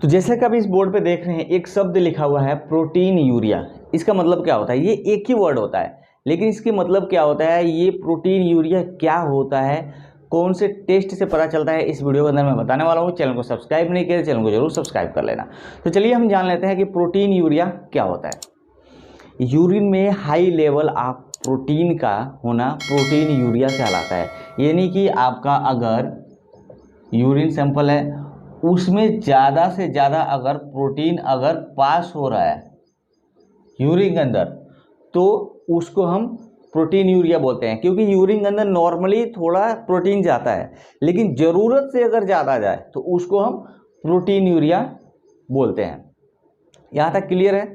तो जैसे कि आप इस बोर्ड पे देख रहे हैं एक शब्द लिखा हुआ है प्रोटीन यूरिया। इसका मतलब क्या होता है? ये एक ही वर्ड होता है, लेकिन इसके मतलब क्या होता है, ये प्रोटीन यूरिया क्या होता है, कौन से टेस्ट से पता चलता है, इस वीडियो के अंदर मैं बताने वाला हूँ। चैनल को सब्सक्राइब नहीं किया, चैनल को जरूर सब्सक्राइब कर लेना। तो चलिए हम जान लेते हैं कि प्रोटीन यूरिया क्या होता है। यूरिन में हाई लेवल ऑफ प्रोटीन का होना प्रोटीन यूरिया कहलाता है। यानी कि आपका अगर यूरिन सैंपल है उसमें ज़्यादा से ज़्यादा अगर प्रोटीन अगर पास हो रहा है यूरिन के अंदर, तो उसको हम प्रोटीन यूरिया बोलते हैं। क्योंकि यूरिन के अंदर नॉर्मली थोड़ा प्रोटीन जाता है, लेकिन ज़रूरत से अगर ज़्यादा जाए तो उसको हम प्रोटीन यूरिया बोलते हैं। यहाँ तक क्लियर है?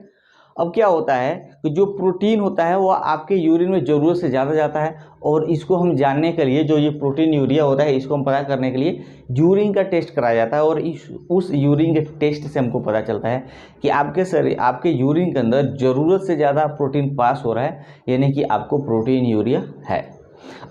अब क्या होता है कि जो प्रोटीन होता है वो आपके यूरिन में ज़रूरत से ज़्यादा जाता है, और इसको हम जानने के लिए जो ये प्रोटीन यूरिया होता है इसको हम पता करने के लिए यूरिन का टेस्ट कराया जाता है। और उस यूरिन के टेस्ट से हमको पता चलता है कि आपके यूरिन के अंदर ज़रूरत से ज़्यादा प्रोटीन पास हो रहा है, यानी कि आपको प्रोटीन यूरिया है।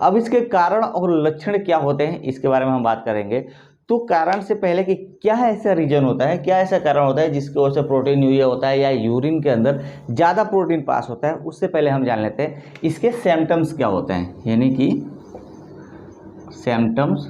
अब इसके कारण और लक्षण क्या होते हैं इसके बारे में हम बात करेंगे। तो कारण से पहले कि क्या ऐसा रीजन होता है, क्या ऐसा कारण होता है जिसकी वजह से प्रोटीन यूरिया होता है या यूरिन के अंदर ज़्यादा प्रोटीन पास होता है, उससे पहले हम जान लेते हैं इसके सिम्टम्स क्या होते हैं। यानी कि सिम्टम्स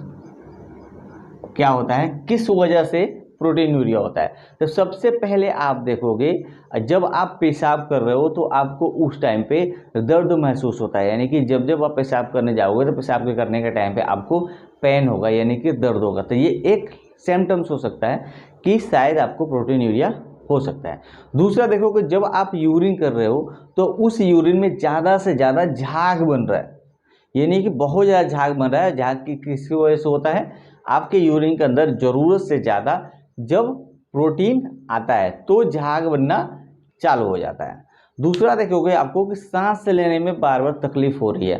क्या होता है, किस वजह से प्रोटीन यूरिया होता है। तो सबसे पहले आप देखोगे जब आप पेशाब कर रहे हो तो आपको उस टाइम पे दर्द महसूस होता है। यानी कि जब जब आप पेशाब करने जाओगे तो पेशाब के करने के टाइम पे आपको पेन होगा, यानी कि दर्द होगा। तो ये एक सिम्टम्स हो सकता है कि शायद आपको प्रोटीन यूरिया हो सकता है। दूसरा देखो कि जब आप यूरिन कर रहे हो तो उस यूरिन में ज़्यादा से ज़्यादा झाग बन रहा है, यानी कि बहुत ज़्यादा झाग बन रहा है। झाग की किसकी वजह से होता है? आपके यूरिन के अंदर ज़रूरत से ज़्यादा जब प्रोटीन आता है तो झाग बनना चालू हो जाता है। दूसरा देखोगे आपको कि सांस लेने में बार बार तकलीफ हो रही है।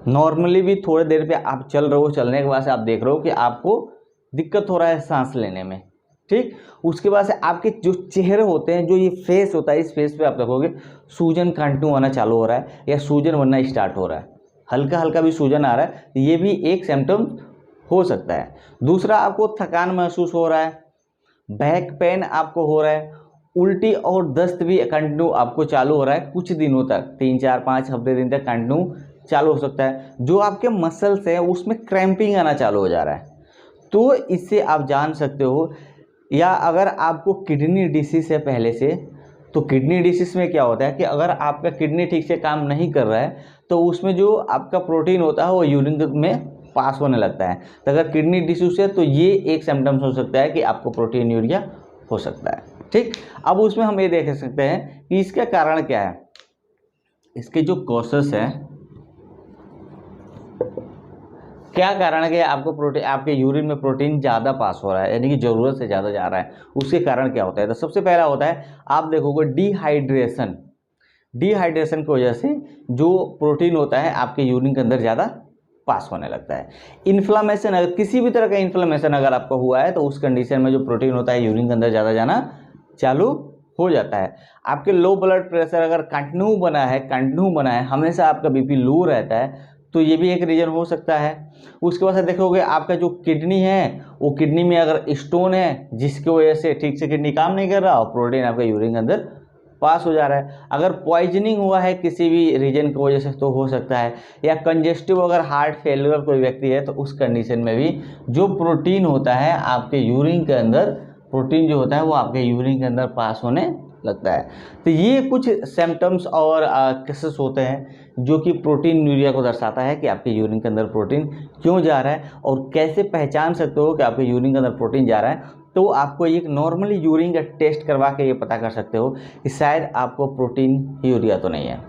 नॉर्मली भी थोड़ी देर पे आप चल रहे हो, चलने के बाद से आप देख रहे हो कि आपको दिक्कत हो रहा है सांस लेने में, ठीक। उसके बाद से आपके जो चेहरे होते हैं, जो ये फेस होता है, इस फेस पे आप देखोगे सूजन कंटिन्यू आना चालू हो रहा है या सूजन बनना स्टार्ट हो रहा है, हल्का हल्का भी सूजन आ रहा है, ये भी एक सिम्टम हो सकता है। दूसरा आपको थकान महसूस हो रहा है, बैक पेन आपको हो रहा है, उल्टी और दस्त भी कंटिन्यू आपको चालू हो रहा है कुछ दिनों तक, 3 4 5 हफ्ते दिन तक कंटिन्यू चालू हो सकता है। जो आपके मसल्स हैं उसमें क्रैम्पिंग आना चालू हो जा रहा है, तो इससे आप जान सकते हो। या अगर आपको किडनी डिसीज है पहले से, तो किडनी डिसीज में क्या होता है कि अगर आपका किडनी ठीक से काम नहीं कर रहा है तो उसमें जो आपका प्रोटीन होता है वो यूरिन में पास होने लगता है। तो अगर किडनी डिसीज है तो ये एक सिम्टम्स हो सकता है कि आपको प्रोटीन यूरिया हो सकता है, ठीक। अब उसमें हम ये देख सकते हैं कि इसका कारण क्या है। इसके जो कॉसेस है, क्या कारण है कि आपको प्रोटीन, आपके यूरिन में प्रोटीन ज़्यादा पास हो रहा है, यानी कि ज़रूरत से ज़्यादा जा रहा है, उसके कारण क्या होता है। तो सबसे पहला होता है आप देखोगे डिहाइड्रेशन। डिहाइड्रेशन की वजह से जो प्रोटीन होता है आपके यूरिन के अंदर ज़्यादा पास होने लगता है। इन्फ्लामेशन, अगर किसी भी तरह का इन्फ्लामेशन अगर आपको हुआ है तो उस कंडीशन में जो प्रोटीन होता है यूरिन के अंदर ज़्यादा जाना चालू हो जाता है। आपके लो ब्लड प्रेशर अगर कंटिन्यू बना है, हमेशा आपका बीपी लो रहता है, तो ये भी एक रीज़न हो सकता है। उसके बाद से देखोगे आपका जो किडनी है, वो किडनी में अगर स्टोन है जिसकी वजह से ठीक से किडनी काम नहीं कर रहा और प्रोटीन आपका यूरिन के अंदर पास हो जा रहा है। अगर पॉइजनिंग हुआ है किसी भी रीजन की वजह से तो हो सकता है। या कंजेस्टिव अगर हार्ट फेलियर कोई व्यक्ति है तो उस कंडीशन में भी जो प्रोटीन होता है आपके यूरिन के अंदर, प्रोटीन जो होता है वो आपके यूरिन के अंदर पास होने लगता है। तो ये कुछ सिम्टम्स और केसेस होते हैं जो कि प्रोटीन यूरिया को दर्शाता है कि आपके यूरिन के अंदर प्रोटीन क्यों जा रहा है और कैसे पहचान सकते हो कि आपके यूरिन के अंदर प्रोटीन जा रहा है। तो आपको एक नॉर्मली यूरिन का टेस्ट करवा के ये पता कर सकते हो कि शायद आपको प्रोटीन यूरिया तो नहीं है।